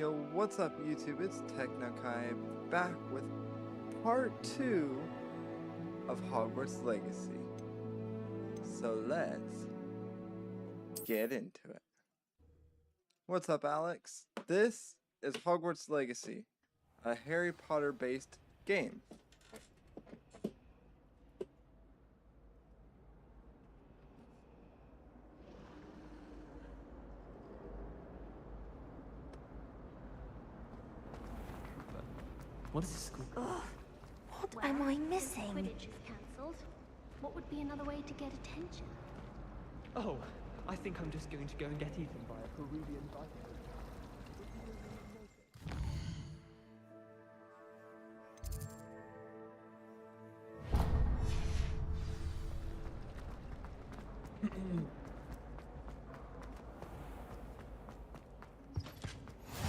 Yo, what's up YouTube? It's TechnoKy back with part 2 of Hogwarts Legacy. So let's get into it. What's up, Alex? This is Hogwarts Legacy, a Harry Potter based game. What is this school? Ugh, what am I missing? Quidditch is cancelled. What would be another way to get attention? Oh, I think I'm just going to go and get eaten by a Peruvian viper.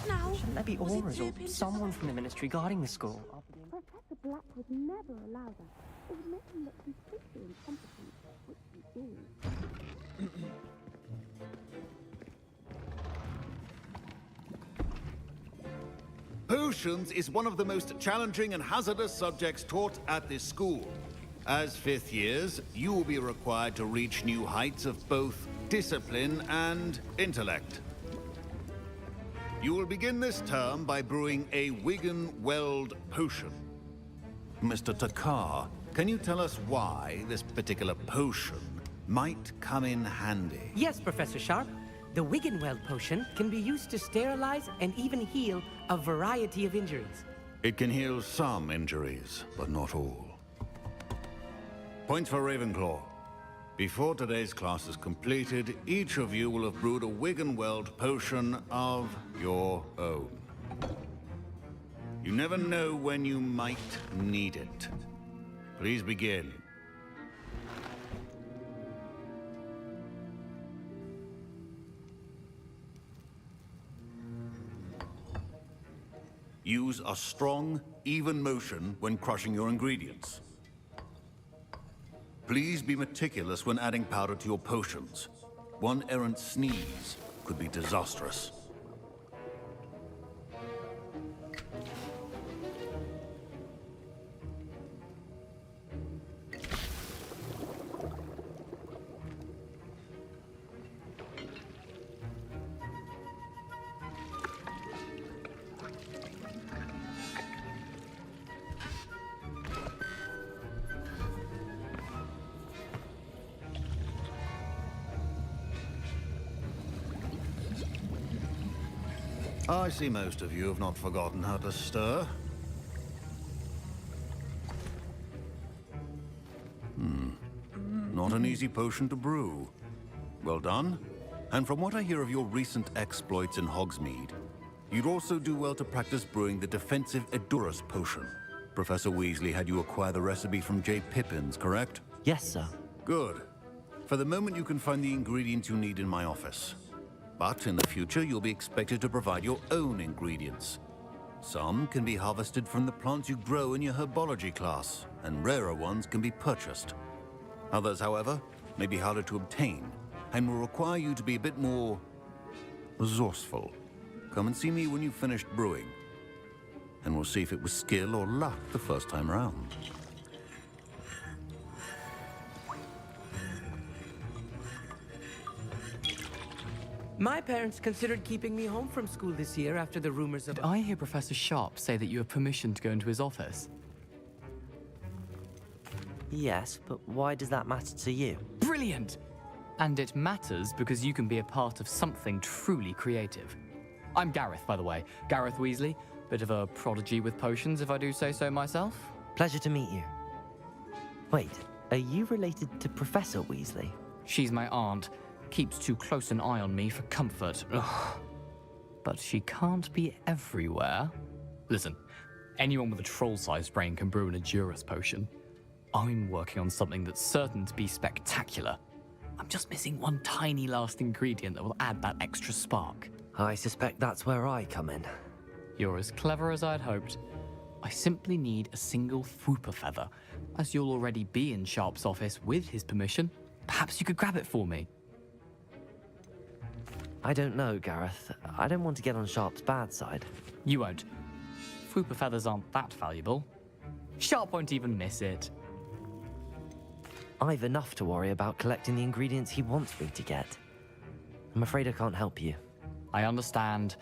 No. Shouldn't there be Was it auras or too someone from the ministry guarding the school? Professor Black would never allow that. It would make him look completely incompetent, which he is. Potions is one of the most challenging and hazardous subjects taught at this school. As fifth years, you will be required to reach new heights of both discipline and intellect. You will begin this term by brewing a Wiggenweld potion. Mr. Takar, can you tell us why this particular potion might come in handy? Yes, Professor Sharp. The Wiggenweld potion can be used to sterilize and even heal a variety of injuries. It can heal some injuries, but not all. Points for Ravenclaw. Before today's class is completed, each of you will have brewed a Wiggenweld potion of your own. You never know when you might need it. Please begin. Use a strong, even motion when crushing your ingredients. Please be meticulous when adding powder to your potions. One errant sneeze could be disastrous. I see most of you have not forgotten how to stir. Not an easy potion to brew. Well done. And from what I hear of your recent exploits in Hogsmeade, you'd also do well to practice brewing the defensive Edurus potion. Professor Weasley had you acquire the recipe from J. Pippin's, correct? Yes, sir. Good. For the moment, you can find the ingredients you need in my office. But in the future, you'll be expected to provide your own ingredients. Some can be harvested from the plants you grow in your herbology class, and rarer ones can be purchased. Others, however, may be harder to obtain, and will require you to be a bit more resourceful. Come and see me when you've finished brewing, and we'll see if it was skill or luck the first time around. My parents considered keeping me home from school this year after the rumors of... Did I hear Professor Sharp say that you have permission to go into his office? Yes, but why does that matter to you? Brilliant! And it matters because you can be a part of something truly creative. I'm Gareth, by the way. Gareth Weasley. Bit of a prodigy with potions, if I do say so myself. Pleasure to meet you. Wait, are you related to Professor Weasley? She's my aunt. Keeps too close an eye on me for comfort. Ugh. But she can't be everywhere. Listen, anyone with a troll-sized brain can brew an Edurus potion. I'm working on something that's certain to be spectacular. I'm just missing one tiny last ingredient that will add that extra spark. I suspect that's where I come in. You're as clever as I'd hoped. I simply need a single Fwooper feather. As you'll already be in Sharp's office with his permission, perhaps you could grab it for me. I don't know, Gareth. I don't want to get on Sharp's bad side. You won't. Fwooper feathers aren't that valuable. Sharp won't even miss it. I've enough to worry about collecting the ingredients he wants me to get. I'm afraid I can't help you. I understand.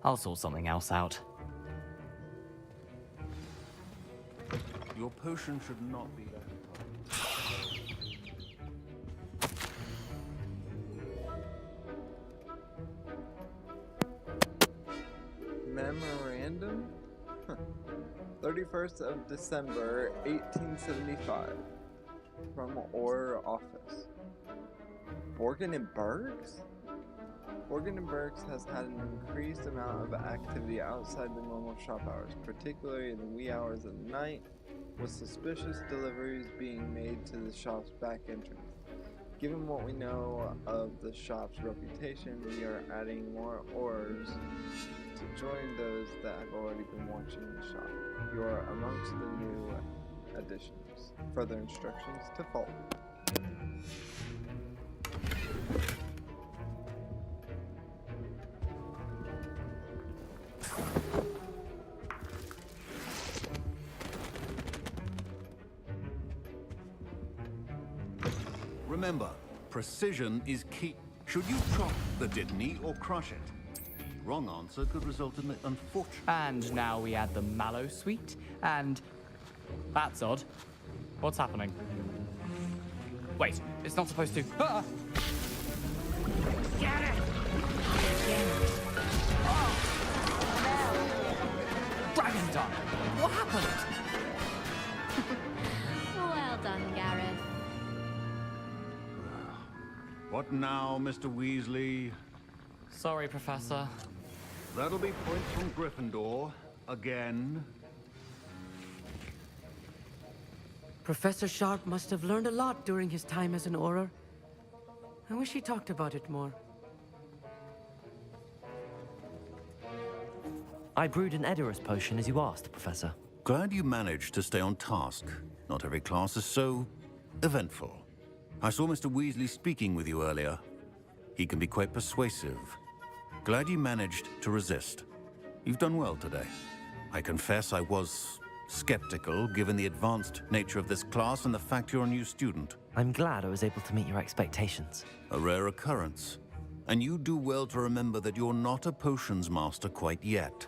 I'll sort something else out. Your potion should not be... Memorandum? 31st of December, 1875. From Orr Office. Borgin and Bergs? Borgin and Bergs has had an increased amount of activity outside the normal shop hours, particularly in the wee hours of the night, with suspicious deliveries being made to the shop's back entrance. Given what we know of the shop's reputation, we are adding more ores to join those that have already been watching the shop. You are amongst the new additions. Further instructions to follow. Remember, precision is key. Should you chop the Didney or crush it? Wrong answer could result in the unfortunate... And now we add the mallow sweet, and... That's odd. What's happening? Wait, it's not supposed to... Ah! Get it! Dragon Dog! What happened? Well done, Gareth. What now, Mr. Weasley? Sorry, Professor. That'll be points from Gryffindor. Again. Professor Sharp must have learned a lot during his time as an Auror. I wish he talked about it more. I brewed an Edorus potion as you asked, Professor. Glad you managed to stay on task. Not every class is so... eventful. I saw Mr. Weasley speaking with you earlier. He can be quite persuasive. Glad you managed to resist. You've done well today. I confess I was skeptical, given the advanced nature of this class and the fact you're a new student. I'm glad I was able to meet your expectations. A rare occurrence. And you do well to remember that you're not a potions master quite yet.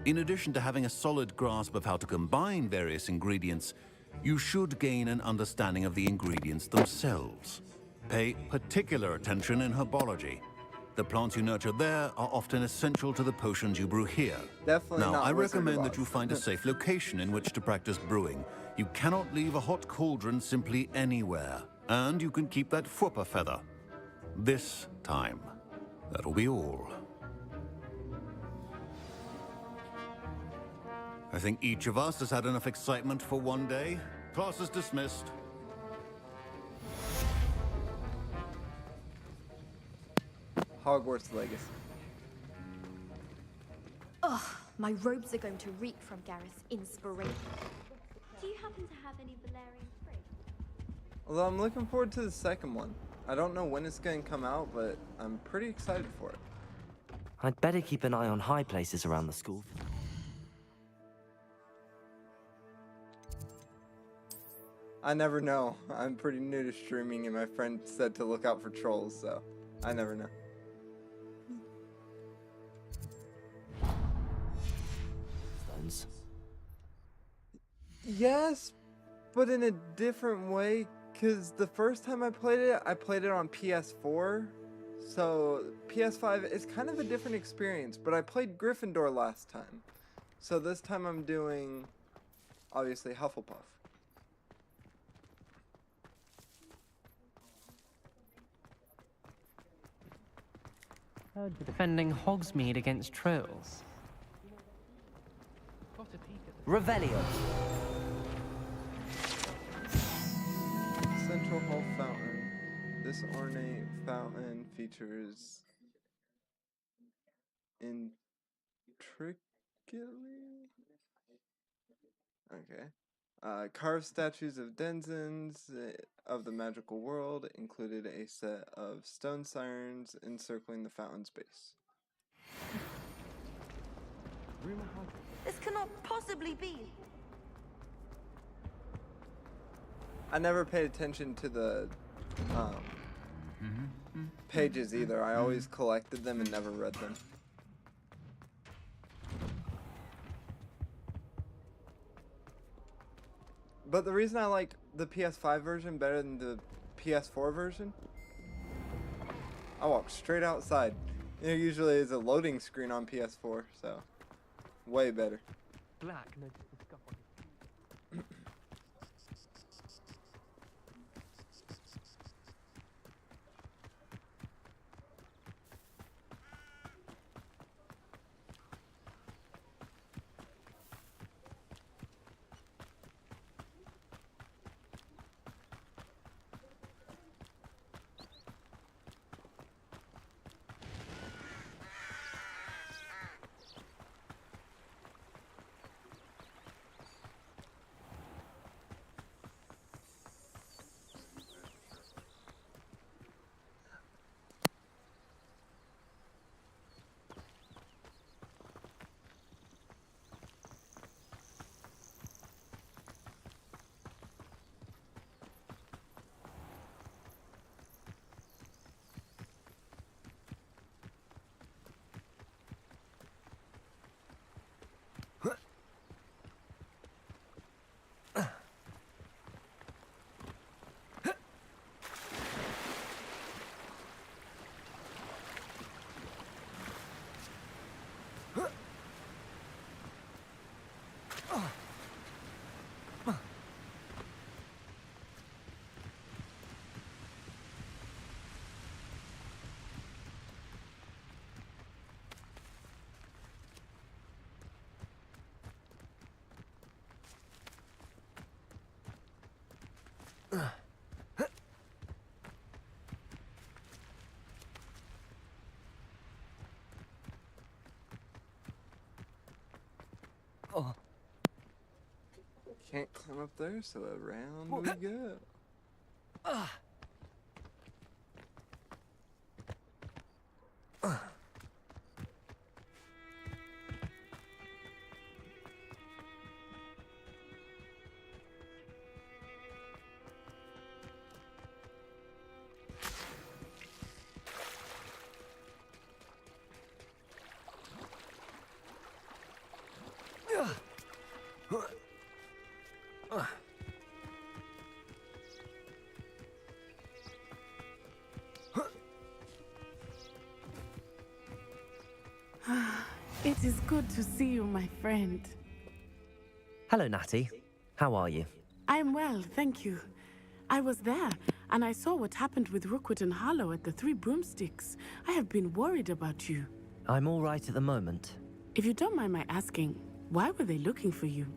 In addition to having a solid grasp of how to combine various ingredients, you should gain an understanding of the ingredients themselves. Pay particular attention in herbology. The plants you nurture there are often essential to the potions you brew here. Definitely now, not I Wizard recommend of that you Oz. find a safe location in which to practice brewing. You cannot leave a hot cauldron simply anywhere. And you can keep that Fwooper feather. This time. That'll be all. I think each of us has had enough excitement for one day. Class is dismissed. Hogwarts Legacy. Ugh, my robes are going to reek from Gareth's inspiration. Do you happen to have any Valerian fruit? Although I'm looking forward to the second one. I don't know when it's going to come out, but I'm pretty excited for it. I'd better keep an eye on high places around the school. I never know. I'm pretty new to streaming, and my friend said to look out for trolls, so I never know. Stones. Yes, but in a different way, because the first time I played it on PS4. So PS5 is kind of a different experience, but I played Gryffindor last time. So this time I'm doing, obviously, Hufflepuff. Heard you're defending Hogsmeade against trolls. Revelio. Central Hall Fountain. This ornate fountain features intricately... Okay. Carved statues of denizens of the magical world included a set of stone sirens encircling the fountain's base. This cannot possibly be. I never paid attention to the pages either. I always collected them and never read them. But the reason I like the PS5 version better than the PS4 version, I walk straight outside. There usually is a loading screen on PS4, so way better. Black noticed the scuff on his Can't climb up there, so around we go. It is good to see you, my friend. Hello, Natty. How are you? I'm well, thank you. I was there, and I saw what happened with Rookwood and Harlow at the Three Broomsticks. I have been worried about you. I'm all right at the moment. If you don't mind my asking, why were they looking for you?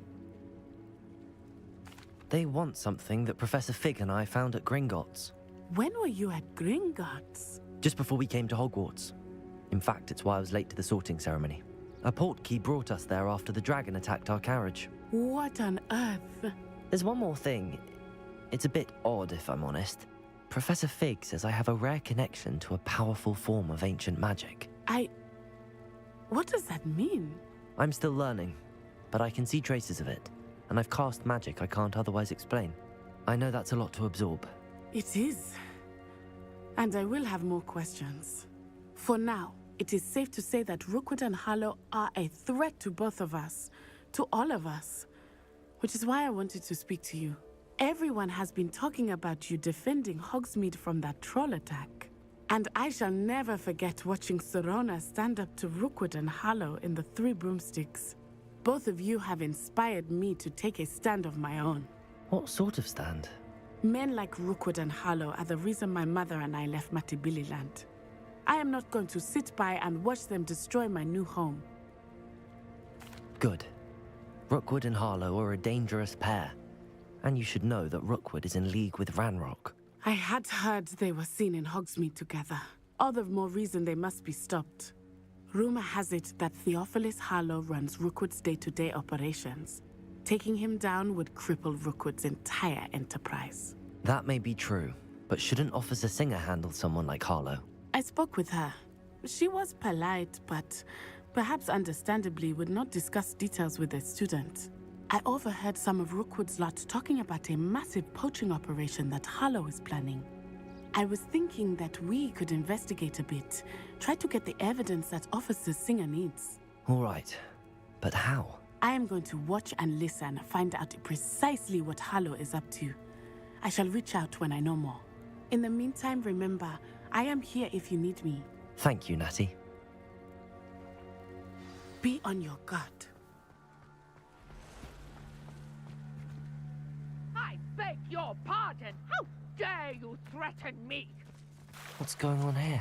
They want something that Professor Fig and I found at Gringotts. When were you at Gringotts? Just before we came to Hogwarts. In fact, it's why I was late to the sorting ceremony. A portkey brought us there after the dragon attacked our carriage. What on earth? There's one more thing. It's a bit odd, if I'm honest. Professor Fig says I have a rare connection to a powerful form of ancient magic. What does that mean? I'm still learning, but I can see traces of it, and I've cast magic I can't otherwise explain. I know that's a lot to absorb. It is. And I will have more questions. For now, it is safe to say that Rookwood and Harlow are a threat to both of us, to all of us, which is why I wanted to speak to you. Everyone has been talking about you defending Hogsmeade from that troll attack. And I shall never forget watching Serona stand up to Rookwood and Harlow in the Three Broomsticks. Both of you have inspired me to take a stand of my own. What sort of stand? Men like Rookwood and Harlow are the reason my mother and I left Matabeleland. I am not going to sit by and watch them destroy my new home. Good. Rookwood and Harlow are a dangerous pair. And you should know that Rookwood is in league with Ranrock. I had heard they were seen in Hogsmeade together. All the more reason they must be stopped. Rumor has it that Theophilus Harlow runs Rookwood's day-to-day operations. Taking him down would cripple Rookwood's entire enterprise. That may be true, but shouldn't Officer Singer handle someone like Harlow? I spoke with her. She was polite, but perhaps understandably would not discuss details with a student. I overheard some of Rookwood's lot talking about a massive poaching operation that Harlow is planning. I was thinking that we could investigate a bit, try to get the evidence that Officer Singer needs. All right, but how? I am going to watch and listen, find out precisely what Harlow is up to. I shall reach out when I know more. In the meantime, remember, I am here if you need me. Thank you, Natty. Be on your guard. I beg your pardon! How dare you threaten me? What's going on here?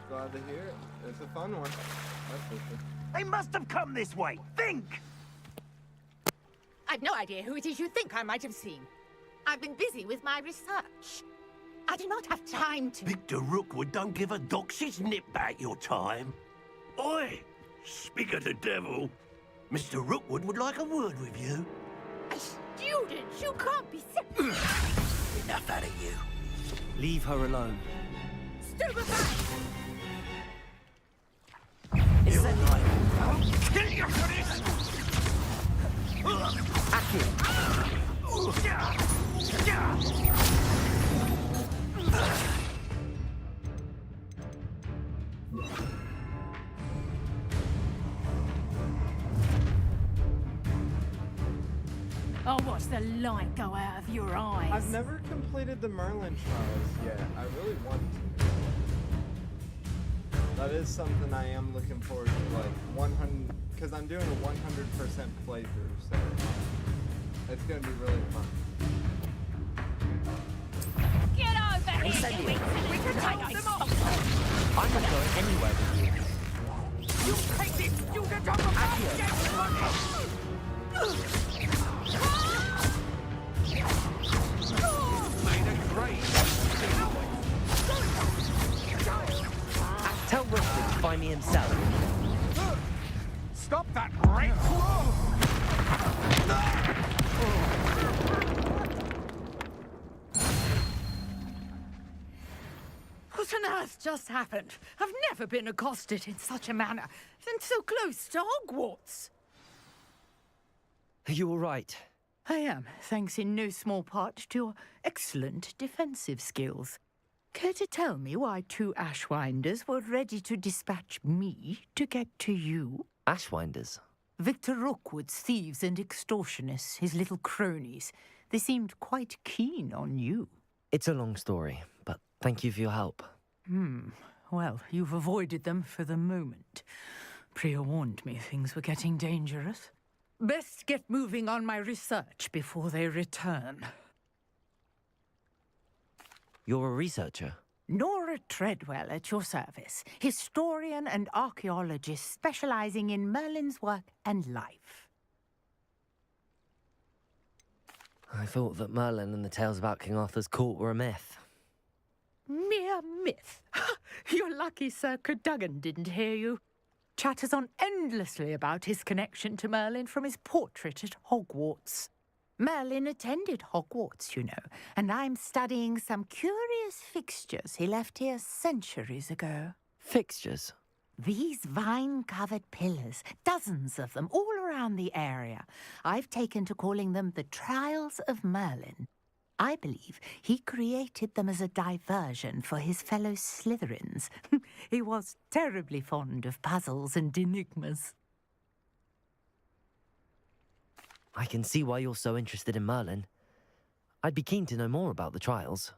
Glad to hear it. It's a fun one. That's for sure. They must have come this way. Think! I've no idea who it is you think I might have seen. I've been busy with my research. I do not have time to... Victor Rookwood don't give a doxy's nip back your time. Oi! Speak of the devil. Mr. Rookwood would like a word with you. A student? You can't be serious. Enough out of you. Leave her alone. Stupefy! You're right. I'll kill you for this! I'll watch the light go out of your eyes. I've never completed the Merlin trials yet. I really want to. That is something I am looking forward to, like 100, because I'm doing a 100% playthrough, so it's gonna be really fun. Get over here! We can take them off! I'm not going anywhere with you. You take this student off of my Tell Rookwood to find me himself. Stop that rape! What on earth just happened? I've never been accosted in such a manner, and so close to Hogwarts. Are you all right? I am, thanks in no small part to your excellent defensive skills. Care to tell me why two Ashwinders were ready to dispatch me to get to you? Ashwinders? Victor Rookwood's thieves and extortionists, his little cronies. They seemed quite keen on you. It's a long story, but thank you for your help. Well, you've avoided them for the moment. Priya warned me things were getting dangerous. Best get moving on my research before they return. You're a researcher? Nora Treadwell at your service, historian and archaeologist specializing in Merlin's work and life. I thought that Merlin and the tales about King Arthur's court were a myth. Mere myth. You're lucky Sir Cadogan didn't hear you. Chatters on endlessly about his connection to Merlin from his portrait at Hogwarts. Merlin attended Hogwarts, you know, and I'm studying some curious fixtures he left here centuries ago. Fixtures? These vine-covered pillars, dozens of them, all around the area. I've taken to calling them the Trials of Merlin. I believe he created them as a diversion for his fellow Slytherins. He was terribly fond of puzzles and enigmas. I can see why you're so interested in Merlin. I'd be keen to know more about the trials.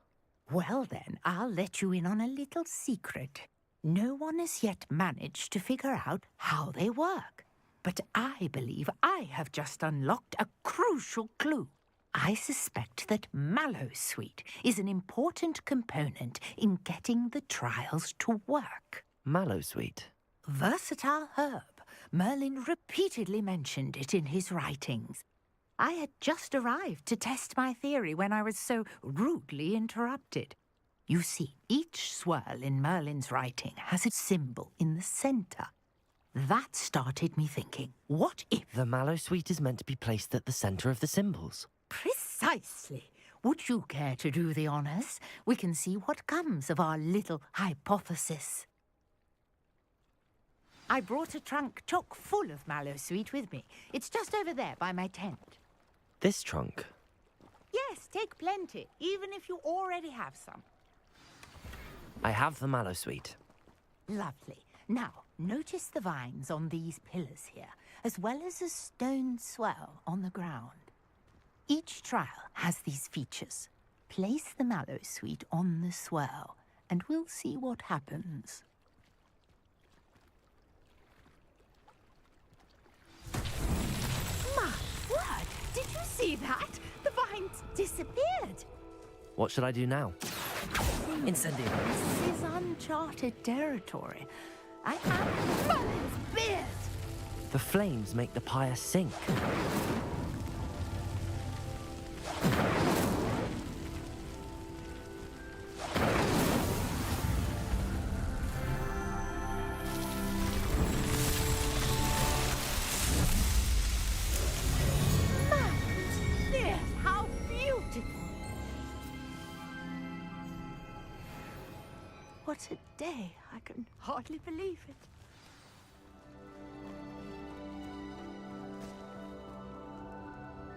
Well then, I'll let you in on a little secret. No one has yet managed to figure out how they work. But I believe I have just unlocked a crucial clue. I suspect that mallowsweet is an important component in getting the trials to work. Mallowsweet? Versatile herb. Merlin repeatedly mentioned it in his writings. I had just arrived to test my theory when I was so rudely interrupted. You see, each swirl in Merlin's writing has a symbol in the center. That started me thinking, what if... The mallowsweet is meant to be placed at the center of the symbols. Precisely. Would you care to do the honors? We can see what comes of our little hypothesis. I brought a trunk chock full of mallowsweet with me. It's just over there by my tent. This trunk? Yes, take plenty, even if you already have some. I have the mallowsweet. Lovely. Now, notice the vines on these pillars here, as well as a stone swell on the ground. Each trial has these features. Place the mallowsweet on the swirl, and we'll see what happens. My word! Did you see that? The vines disappeared! What should I do now? Incendio. This is uncharted territory. I have Merlin's beard! The flames make the pyre sink. How beautiful! What a day! I can hardly believe it.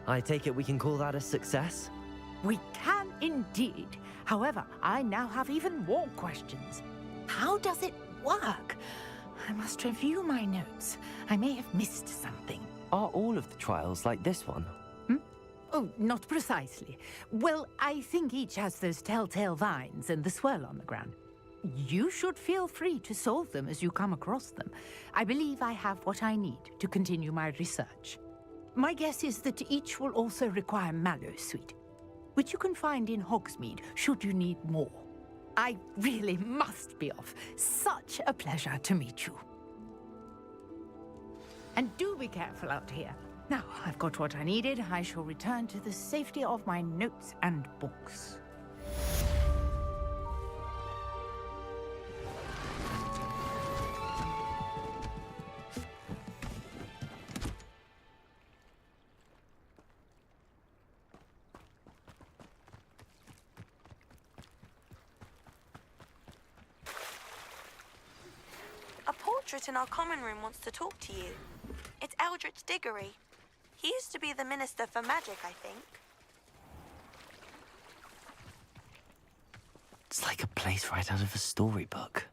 I take it we can call that a success? We can indeed. However, I now have even more questions. How does it work? I must review my notes. I may have missed something. Are all of the trials like this one? Oh, not precisely. Well, I think each has those telltale vines and the swirl on the ground. You should feel free to solve them as you come across them. I believe I have what I need to continue my research. My guess is that each will also require mallowsweet, which you can find in Hogsmeade should you need more. I really must be off. Such a pleasure to meet you. And do be careful out here. Now, I've got what I needed. I shall return to the safety of my notes and books. A portrait in our common room wants to talk to you. It's Eldritch Diggory. He used to be the Minister for Magic, I think. It's like a place right out of a storybook.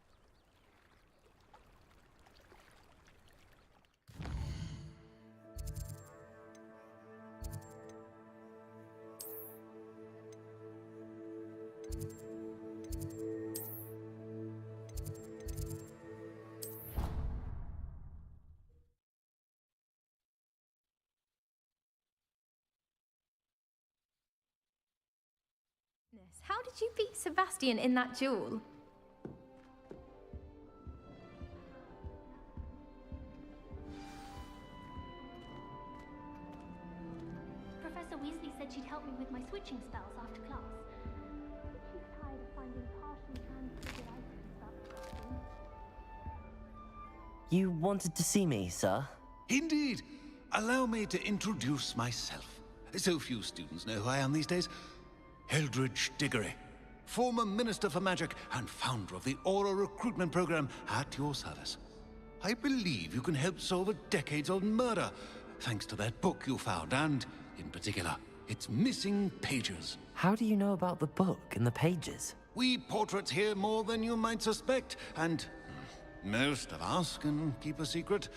How did you beat Sebastian in that duel? Professor Weasley said she'd help me with my switching spells after class. But she's tired of finding partially hand-figured items about the classroom. You wanted to see me, sir? Indeed. Allow me to introduce myself. So few students know who I am these days. Eldritch Diggory, former Minister for Magic and founder of the Aura recruitment program at your service. I believe you can help solve a decades-old murder, thanks to that book you found, and, in particular, its missing pages. How do you know about the book and the pages? We portraits hear more than you might suspect, and most of us can keep a secret.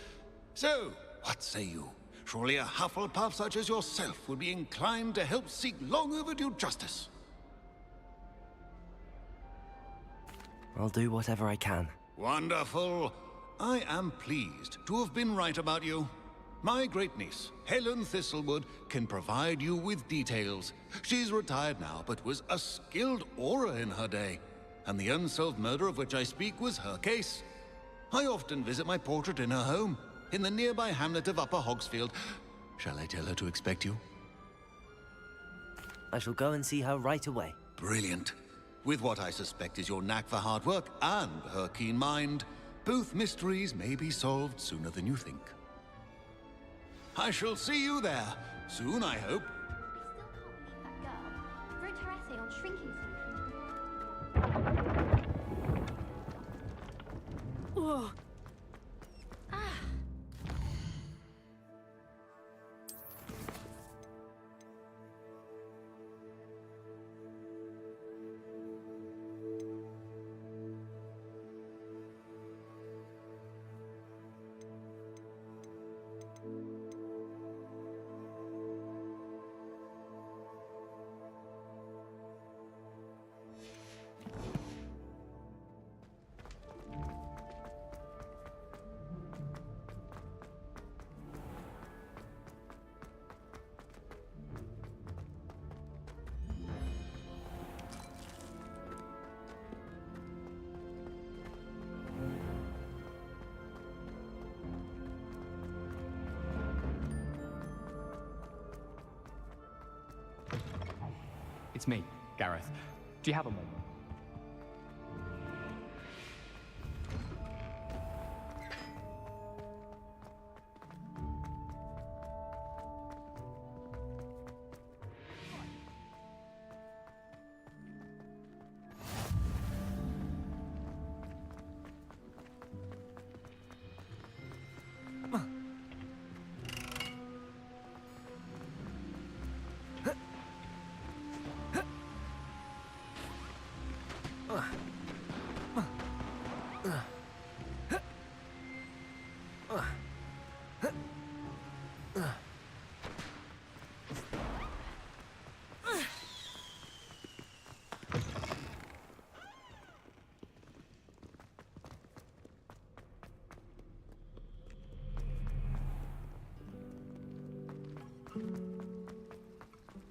So, what say you? Surely a Hufflepuff such as yourself would be inclined to help seek long overdue justice. I'll do whatever I can. Wonderful. I am pleased to have been right about you. My great-niece, Helen Thistlewood, can provide you with details. She's retired now, but was a skilled aura in her day. And the unsolved murder of which I speak was her case. I often visit my portrait in her home, in the nearby hamlet of Upper Hogsfield. Shall I tell her to expect you? I shall go and see her right away. Brilliant. With what I suspect is your knack for hard work and her keen mind, both mysteries may be solved sooner than you think. I shall see you there, soon I hope. That girl wrote her essay on shrinking solutions. Oh. It's me, Gareth. Do you have a moment?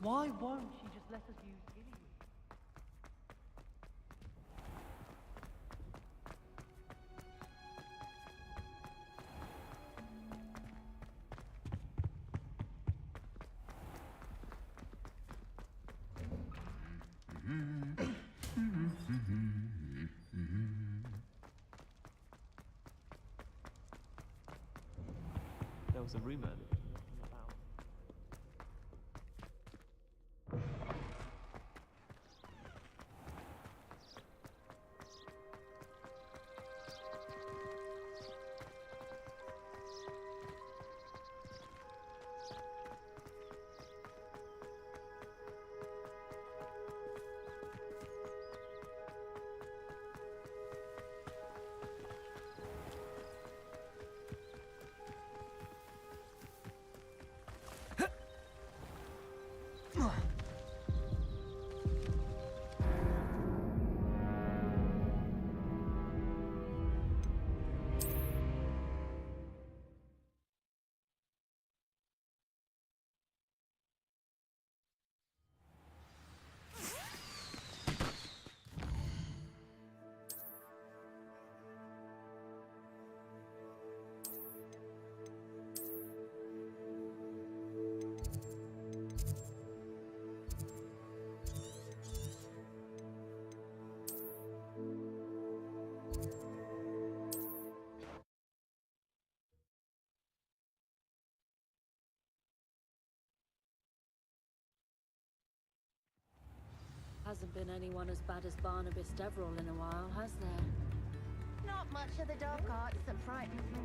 Why won't she just let us use Gilly? There was a rumor that about. Hasn't been anyone as bad as Barnabas Deverell in a while, has there? Not much of the dark arts that frightens me.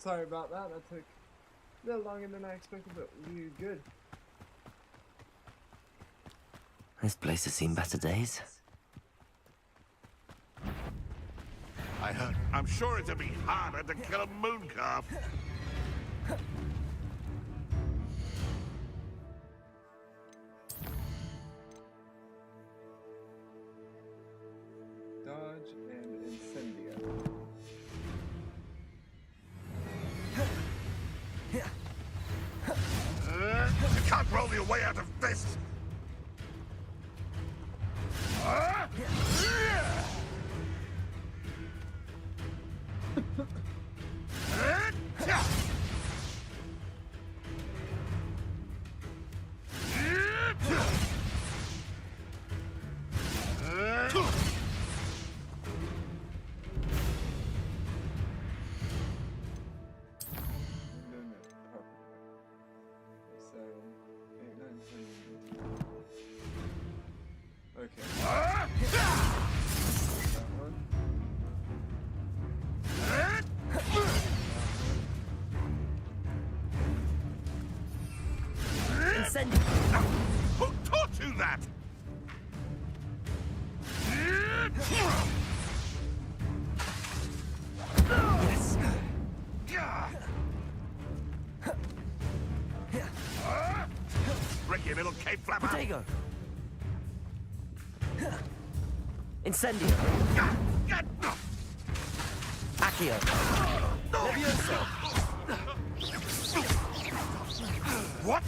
sorry about that. That took a little longer than I expected, but we good. This place has seen better days. I heard. I'm sure it'll be harder to kill a moon calf. Dodge and Incendio. You can't roll your way out of this. Who taught you that? Yes. Ricky, little cave flapper. Protego. Incendio. Accio. Levioso. What?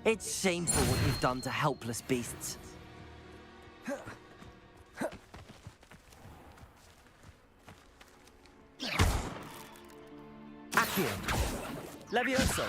It's shameful what you've done to helpless beasts. Accio. Levioso.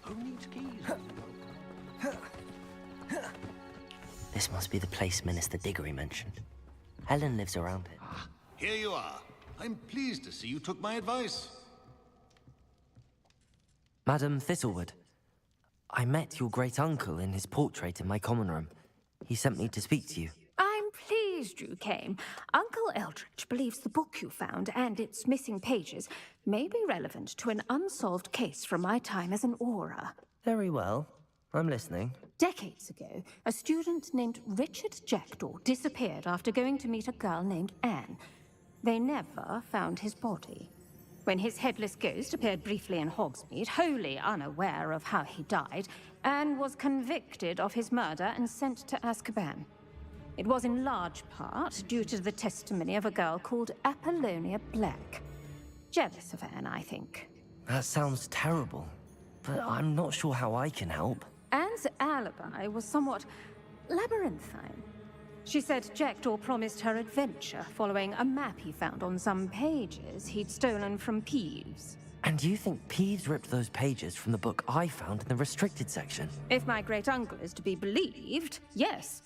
Who needs keys? This must be the place Minister Diggory mentioned. Helen lives around it. Here you are. I'm pleased to see you took my advice. Madam Thistlewood, I met your great-uncle in his portrait in my common room. He sent me to speak to you. I'm pleased you came. Uncle Eldritch believes the book you found and its missing pages may be relevant to an unsolved case from my time as an Auror. Very well. I'm listening. Decades ago, a student named Richard Jackdaw disappeared after going to meet a girl named Anne. They never found his body. When his headless ghost appeared briefly in Hogsmeade, wholly unaware of how he died, Anne was convicted of his murder and sent to Azkaban. It was in large part due to the testimony of a girl called Apollonia Black. Jealous of Anne, I think. That sounds terrible, but I'm not sure how I can help. Anne's alibi was somewhat labyrinthine. She said Jackdaw promised her adventure following a map he found on some pages he'd stolen from Peeves. And you think Peeves ripped those pages from the book I found in the restricted section? If my great-uncle is to be believed, yes.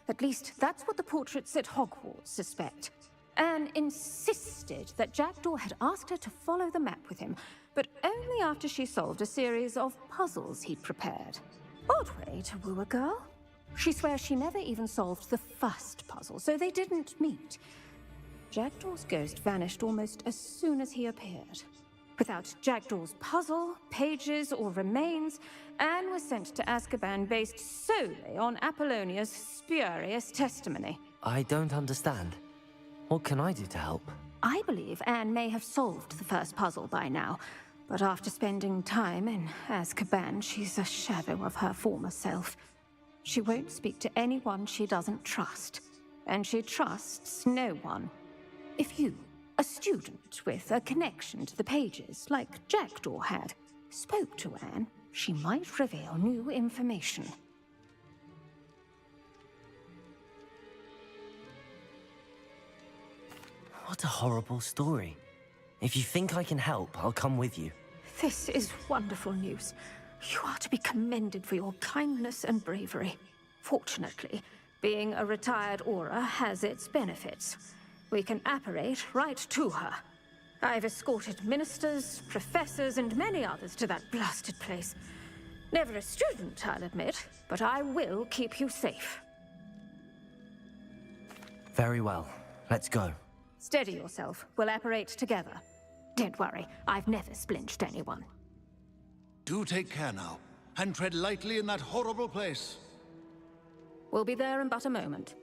At least that's what the portraits at Hogwarts suspect. Anne insisted that Jackdaw had asked her to follow the map with him, but only after she solved a series of puzzles he'd prepared. Odd way to woo a girl. She swears she never even solved the first puzzle, so they didn't meet. Jackdaw's ghost vanished almost as soon as he appeared. Without Jackdaw's puzzle, pages, or remains, Anne was sent to Azkaban based solely on Apollonia's spurious testimony. I don't understand. What can I do to help? I believe Anne may have solved the first puzzle by now, but after spending time in Azkaban, she's a shadow of her former self. She won't speak to anyone she doesn't trust, and she trusts no one. If you, a student with a connection to the pages, like Jackdaw had, spoke to Anne, She might reveal new information. What a horrible story. If you think I can help, I'll come with you. This is wonderful news. You are to be commended for your kindness and bravery. Fortunately, being a retired Aura has its benefits. We can apparate right to her. I've escorted ministers, professors, and many others to that blasted place. Never a student, I'll admit, but I will keep you safe. Very well. Let's go. Steady yourself. We'll apparate together. Don't worry, I've never splinched anyone. Do take care now, and tread lightly in that horrible place. We'll be there in but a moment.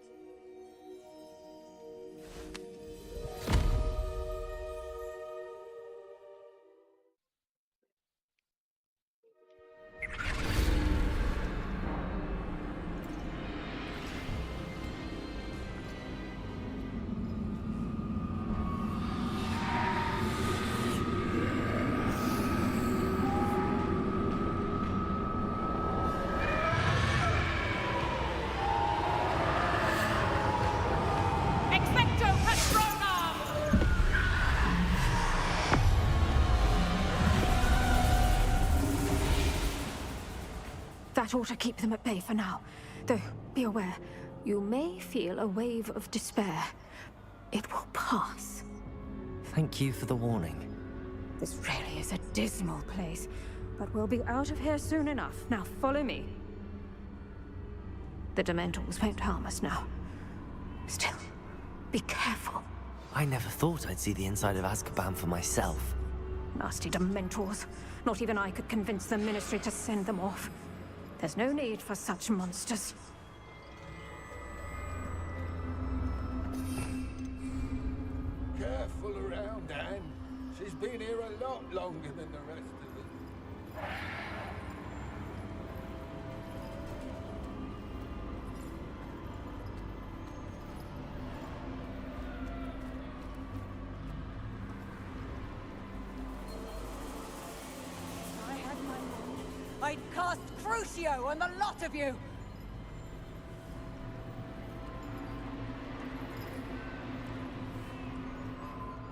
That ought to keep them at bay for now. Though, be aware, you may feel a wave of despair. It will pass. Thank you for the warning. This really is a dismal place, but we'll be out of here soon enough. Now follow me. The Dementors won't harm us now. Still, be careful. I never thought I'd see the inside of Azkaban for myself. Nasty Dementors. Not even I could convince the Ministry to send them off. There's no need for such monsters. Careful around, Anne. She's been here a lot longer than the rest of us. I had my moment. I'd cast Crucio on the lot of you!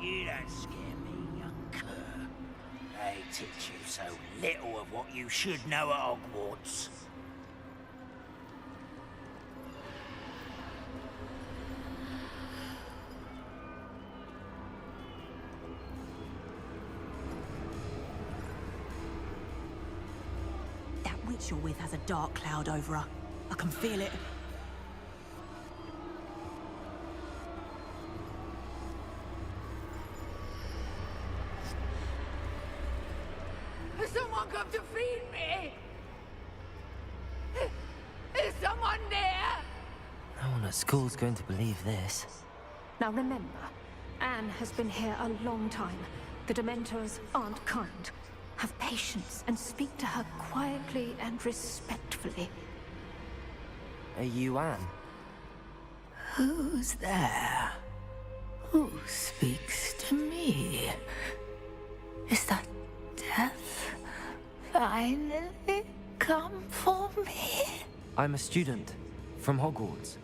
You don't scare me, young cur. They teach you so little of what you should know at Hogwarts. That witch you're with has a dark cloud over her. I can feel it. Has someone come to feed me? Is someone there? No one at school's going to believe this. Now remember, Anne has been here a long time. The Dementors aren't kind. Have patience and speak to her quietly and respectfully. Are you Anne? Who's there? Who speaks to me? Is that death finally come for me? I'm a student from Hogwarts.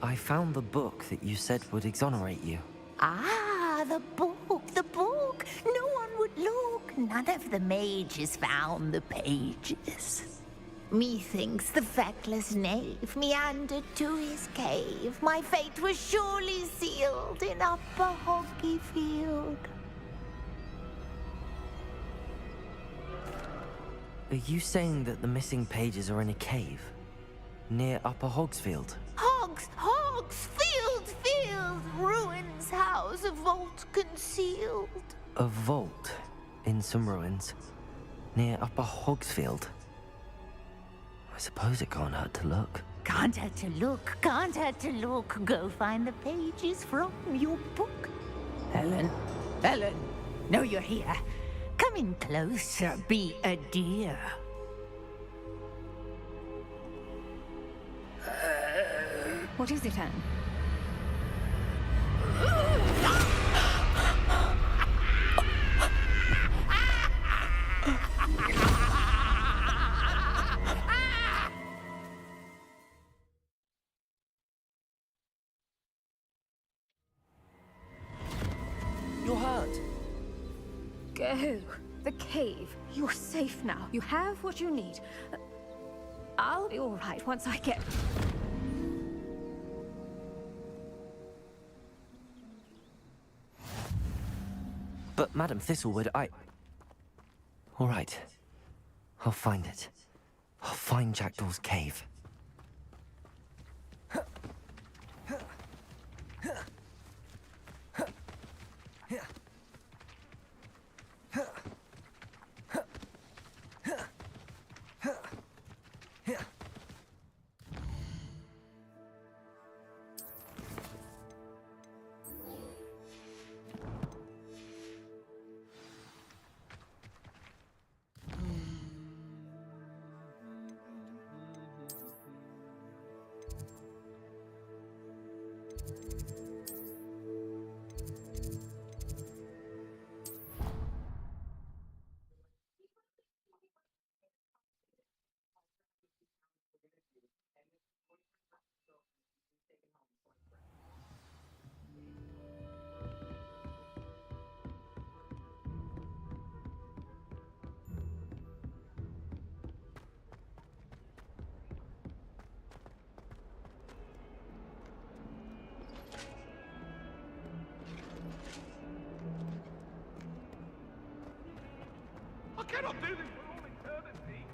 I found the book that you said would exonerate you. Ah, the book, the book. No one would look. None of the mages found the pages. Methinks the feckless knave meandered to his cave. My fate was surely sealed in Upper Hoggyfield. Are you saying that the missing pages are in a cave? Near Upper Hogsfield? Field, ruins house, a vault concealed. A vault in some ruins near Upper Hogsfield? I suppose it can't hurt to look. Can't hurt to look, can't hurt to look. Go find the pages from your book. Helen, know you're here. Come in closer, be a dear. What is it, Anne? Oh, the cave. You're safe now. You have what you need. I'll be all right once I get... But, Madam Thistlewood, all right. I'll find it. I'll find Jackdaw's cave. I cannot do this for all eternity.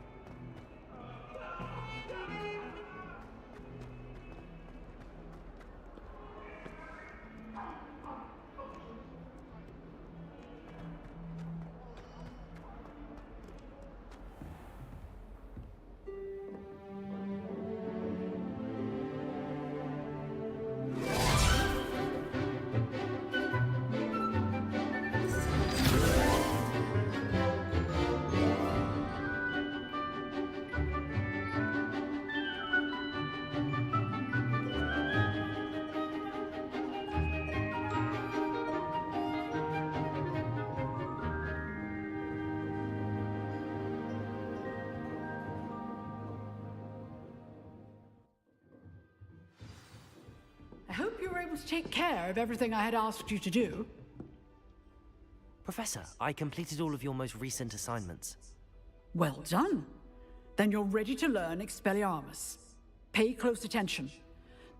I hope you were able to take care of everything I had asked you to do. Professor, I completed all of your most recent assignments. Well done. Then you're ready to learn Expelliarmus. Pay close attention.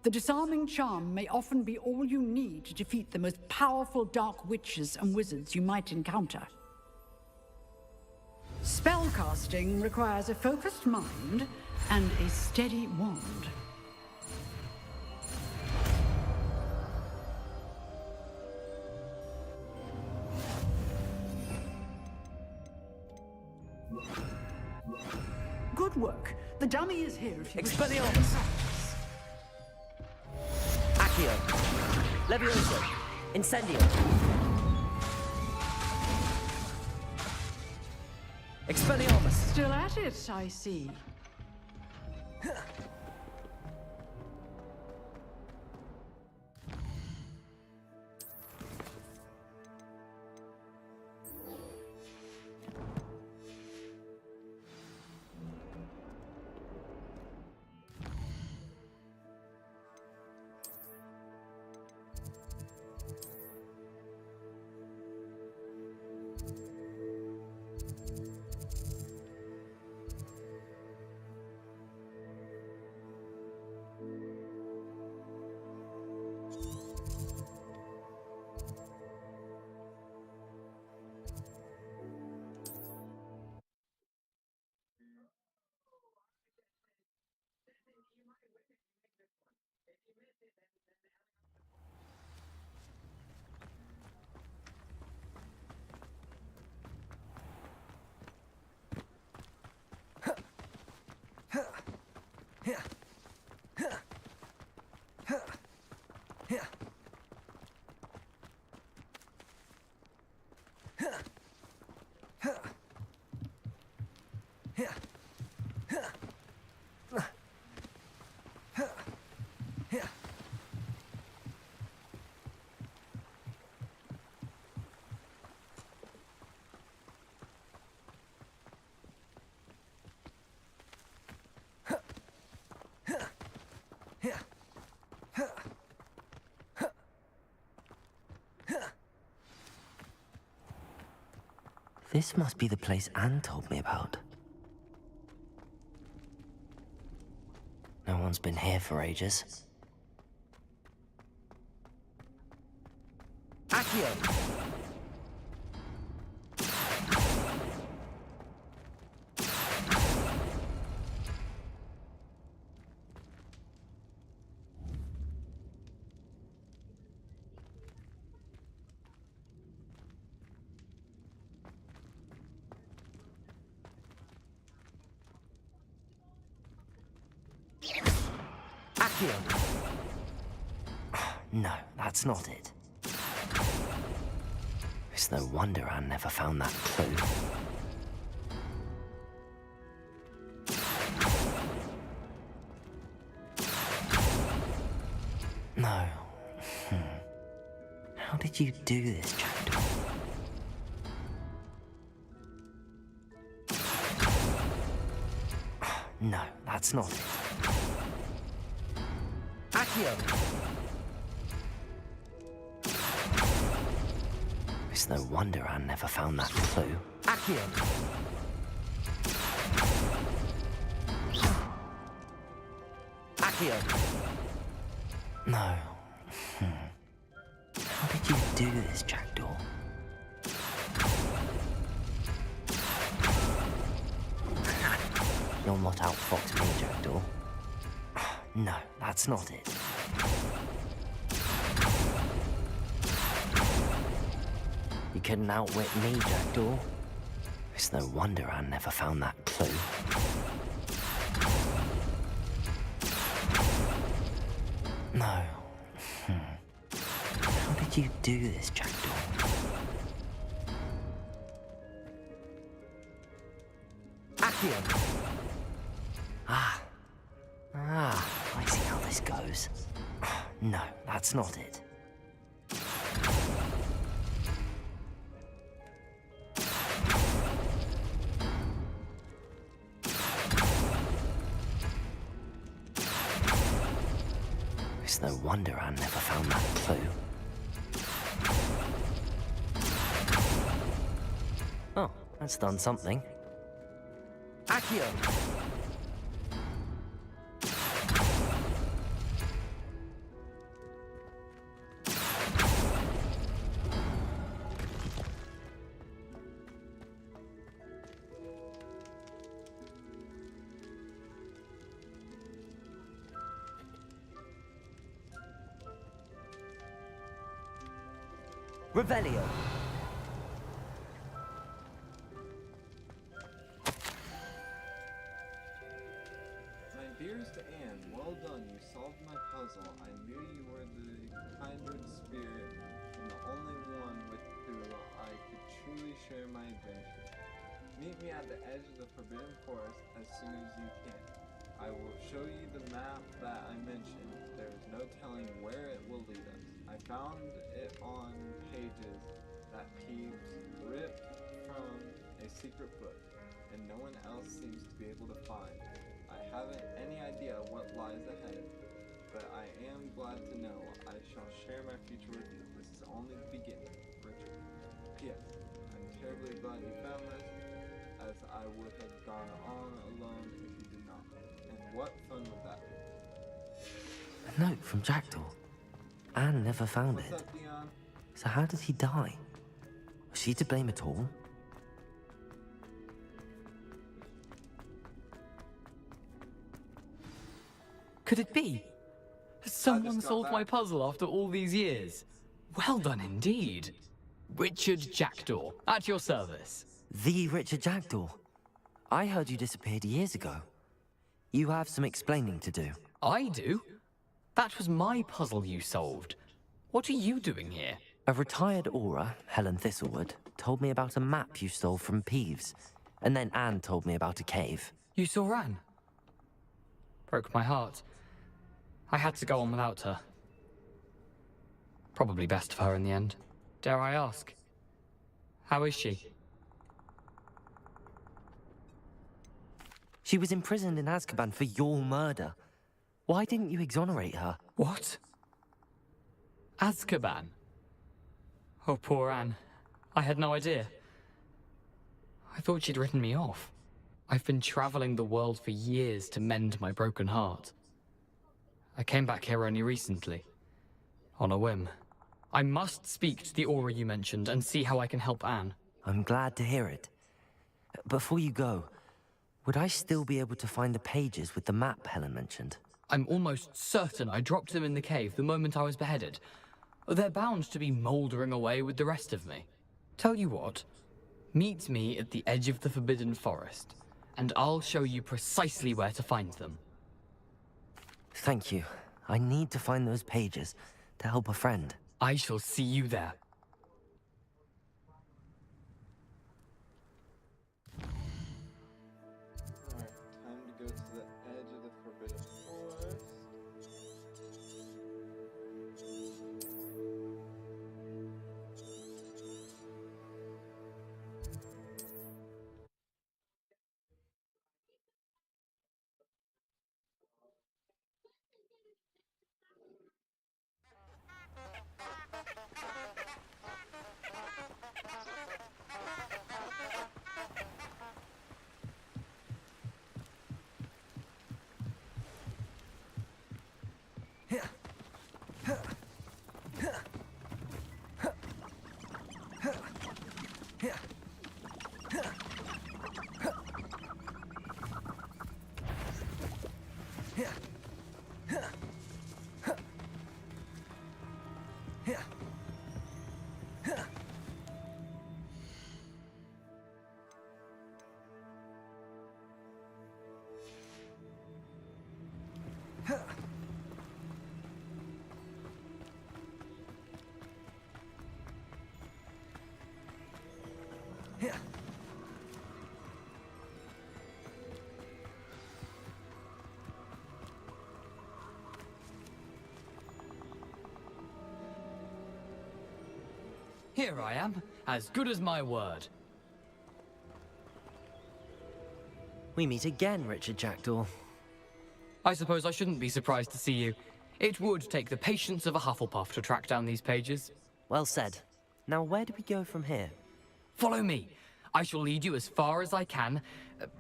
The disarming charm may often be all you need to defeat the most powerful dark witches and wizards you might encounter. Spellcasting requires a focused mind and a steady wand. Good work. The dummy is here if you Expelliarmus! Accio! Levioso! Incendio! Expelliarmus! Still at it, I see. This must be the place Anne told me about. No one's been here for ages. Accio! No, that's not it. It's no wonder Anne never found that clue. No. How did you do this, Jackdaw? No, that's not it. Accio! It's no wonder Anne never found that clue. Accio! Accio! No. How did you do this, Jackdaw? You'll not outfox me, Jackdaw. No, that's not it. You couldn't outwit me, Jackdaw. It's no wonder Anne never found that clue. No. How did you do this, Jackdaw? Accio! I see how this goes. No, that's not it. It's no wonder Anne never found that clue. Oh, that's done something. Accio! Revelio. My dearest Anne, well done. You solved my puzzle. I knew you were the kindred spirit and the only one with whom I could truly share my adventure. Meet me at the edge of the Forbidden Forest as soon as you can. I will show you the map that I mentioned. There is no telling where it will lead us. I found it on pages that Peeves ripped from a secret book, and no one else seems to be able to find. I haven't any idea what lies ahead, but I am glad to know I shall share my future with you. This is only the beginning, Richard. P.S. I'm terribly glad you found this, as I would have gone on alone if you did not. And what fun would that be? A note from Jackdaw. Anne never found it. What's up, Dion? So how did he die? Was she to blame at all? Could it be? Has someone solved my puzzle after all these years? Well done indeed. Richard Jackdaw, at your service. The Richard Jackdaw. I heard you disappeared years ago. You have some explaining to do. I do? That was my puzzle you solved. What are you doing here? A retired aura, Helen Thistlewood, told me about a map you stole from Peeves. And then Anne told me about a cave. You saw Anne? Broke my heart. I had to go on without her. Probably best of her in the end. Dare I ask? How is she? She was imprisoned in Azkaban for your murder. Why didn't you exonerate her? What? Azkaban? Oh, poor Anne. I had no idea. I thought she'd written me off. I've been traveling the world for years to mend my broken heart. I came back here only recently, on a whim. I must speak to the aura you mentioned and see how I can help Anne. I'm glad to hear it. Before you go, would I still be able to find the pages with the map Helen mentioned? I'm almost certain I dropped them in the cave the moment I was beheaded. They're bound to be mouldering away with the rest of me. Tell you what, meet me at the edge of the Forbidden Forest, and I'll show you precisely where to find them. Thank you. I need to find those pages to help a friend. I shall see you there. Alright, time to go to the edge of the Forbidden Forest. Here I am, as good as my word. We meet again, Richard Jackdaw. I suppose I shouldn't be surprised to see you. It would take the patience of a Hufflepuff to track down these pages. Well said. Now where do we go from here? Follow me. I shall lead you as far as I can,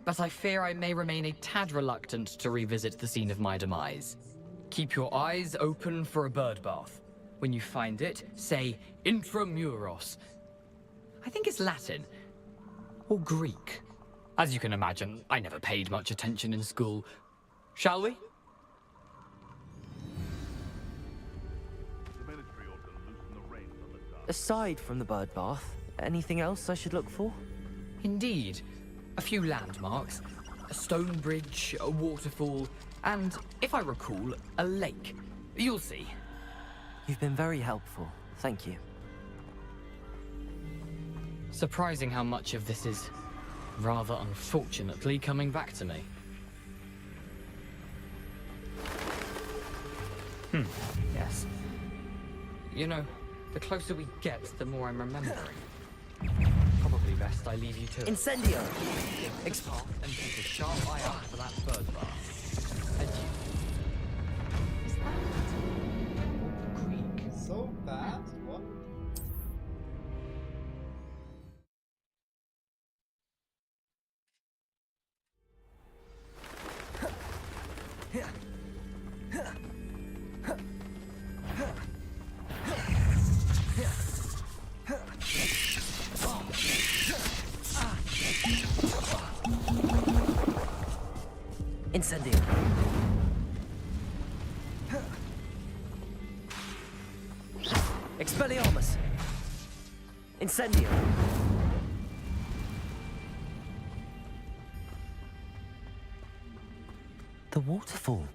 but I fear I may remain a tad reluctant to revisit the scene of my demise. Keep your eyes open for a bird bath. When you find it, say intramuros. I think it's Latin. Or Greek. As you can imagine, I never paid much attention in school. Shall we? Aside from the bird bath, anything else I should look for? Indeed. A few landmarks. A stone bridge, a waterfall, and, if I recall, a lake. You'll see. You've been very helpful. Thank you. Surprising how much of this is, rather unfortunately, coming back to me. Yes. You know, the closer we get, the more I'm remembering. Probably best I leave you to it. Incendio! Explore and keep a sharp eye out for that bird bath. And you. So bad? What? Incendio! Expelliarmus! Incendio! The waterfall.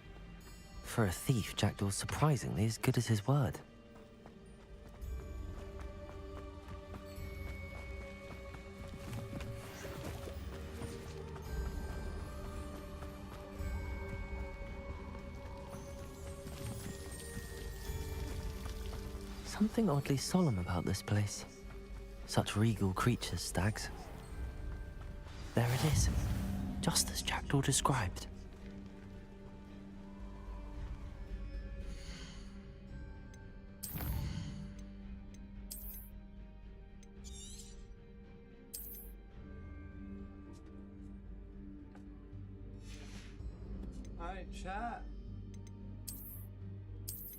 For a thief, Jackdaw's surprisingly as good as his word. Something oddly solemn about this place. Such regal creatures, stags. There it is, just as Jackdaw described. chat,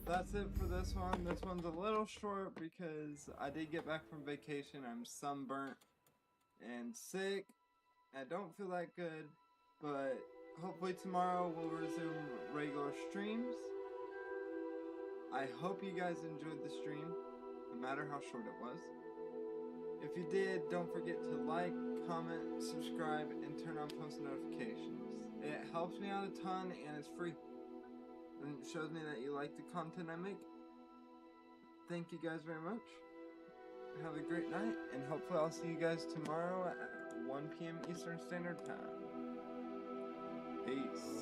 that's it for this one. This one's a little short because I did get back from vacation. I'm sunburnt and sick. I don't feel that good, but hopefully tomorrow we'll resume regular streams. I hope you guys enjoyed the stream, no matter how short it was. If you did, don't forget to like, comment, subscribe, and turn on post notifications. It helps me out a ton, and it's free. And it shows me that you like the content I make. Thank you guys very much. Have a great night, and hopefully I'll see you guys tomorrow at 1 p.m. Eastern Standard Time. Peace.